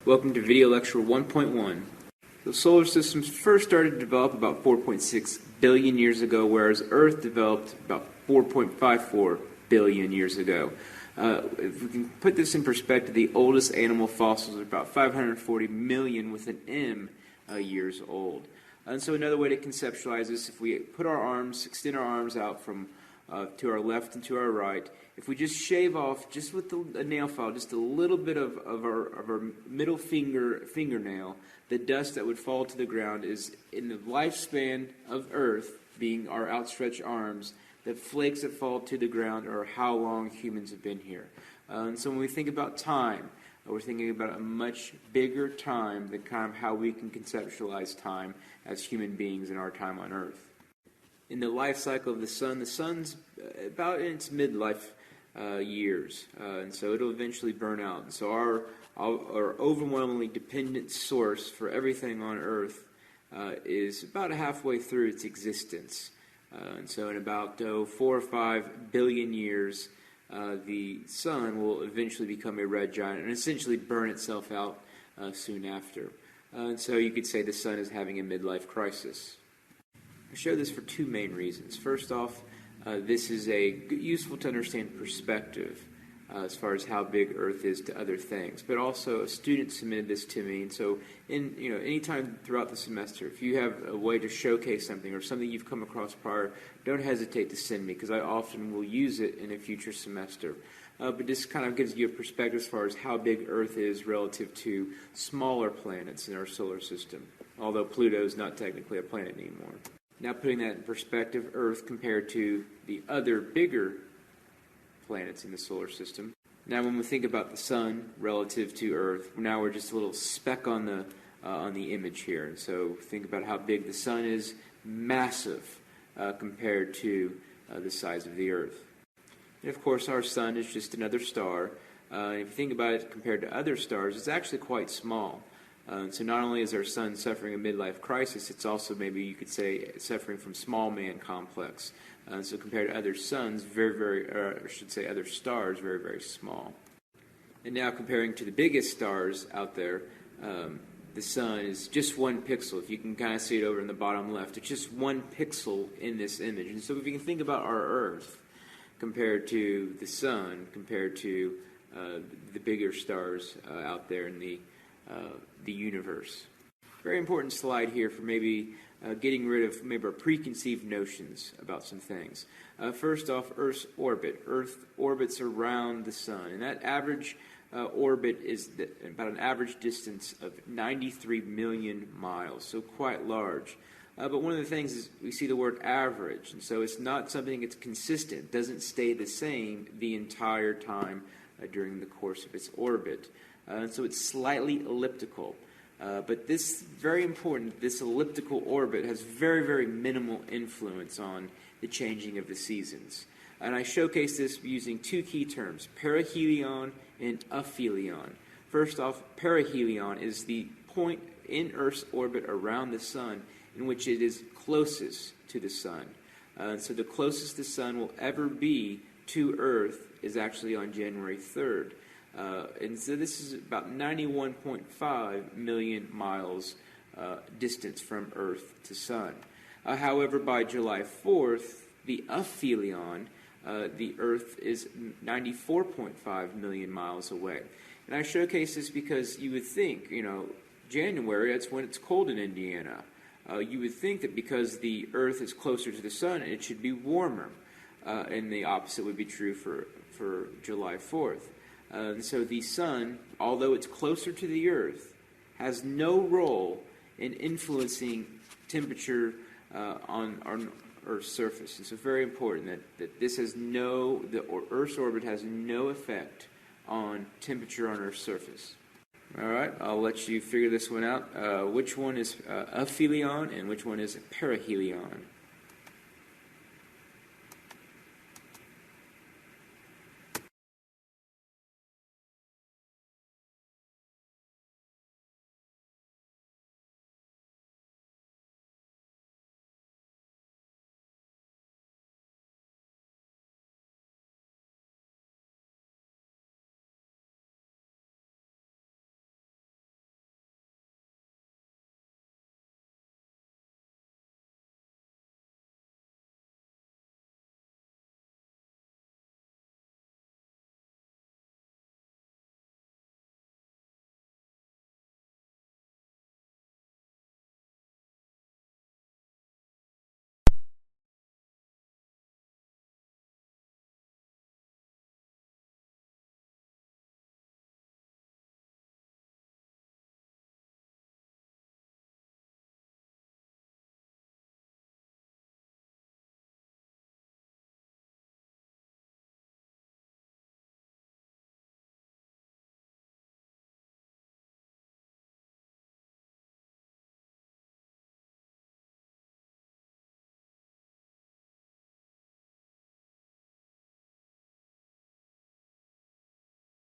Welcome to video lecture 1.1. The solar systems first started to develop about 4.6 billion years ago, whereas Earth developed about 4.54 billion years ago. If we can put this in perspective, the oldest animal fossils are about 540 million with an M years old. And so another way to conceptualize this, if we put our arms, extend our arms out from to our left and to our right, if we just shave off, just with a nail file, just a little bit of our middle fingernail, the dust that would fall to the ground is, in the lifespan of Earth, being our outstretched arms, the flakes that fall to the ground are how long humans have been here. And so when we think about time, we're thinking about a much bigger time than kind of how we can conceptualize time as human beings in our time on Earth. In the life cycle of the sun's about in its midlife years, and so it'll eventually burn out. And so our overwhelmingly dependent source for everything on Earth is about halfway through its existence. And so in about 4 or 5 billion years, the sun will eventually become a red giant and essentially burn itself out soon after. And so you could say the sun is having a midlife crisis. I show this for two main reasons. First off, this is useful to understand perspective as far as how big Earth is to other things. But also, a student submitted this to me, and so anytime throughout the semester, if you have a way to showcase something or something you've come across prior, don't hesitate to send me, because I often will use it in a future semester. But this kind of gives you a perspective as far as how big Earth is relative to smaller planets in our solar system, although Pluto is not technically a planet anymore. Now putting that in perspective, Earth compared to the other bigger planets in the solar system. Now when we think about the sun relative to Earth, now we're just a little speck on the image here. And so think about how big the sun is, massive compared to the size of the Earth. And of course our sun is just another star. If you think about it compared to other stars, it's actually quite small. So not only is our sun suffering a midlife crisis, it's also, maybe you could say, suffering from small man complex. So compared to other suns, other stars, very, very small. And now comparing to the biggest stars out there, the sun is just one pixel. If you can kind of see it over in the bottom left, it's just one pixel in this image. And so if you can think about our Earth compared to the sun, compared to the bigger stars out there in the universe. Very important slide here for maybe getting rid of maybe our preconceived notions about some things. First off, Earth's orbit. Earth orbits around the sun, and that average orbit is about an average distance of 93 million miles, so quite large. But one of the things is we see the word average, and so it's not something that's consistent. It doesn't stay the same the entire time during the course of its orbit. And so it's slightly elliptical. But this, very important, this elliptical orbit has very, very minimal influence on the changing of the seasons. And I showcase this using two key terms, perihelion and aphelion. First off, perihelion is the point in Earth's orbit around the sun in which it is closest to the sun. So the closest the sun will ever be to Earth is actually on January 3rd. And so this is about 91.5 million miles distance from Earth to Sun. However, by July 4th, the aphelion, the Earth is 94.5 million miles away. And I showcase this because you would think, January, that's when it's cold in Indiana. You would think that because the Earth is closer to the Sun, it should be warmer. And the opposite would be true for July 4th. And so the sun, although it's closer to the Earth, has no role in influencing temperature on Earth's surface. And so very important that this has Earth's orbit has no effect on temperature on Earth's surface. All right, I'll let you figure this one out. Which one is aphelion and which one is perihelion?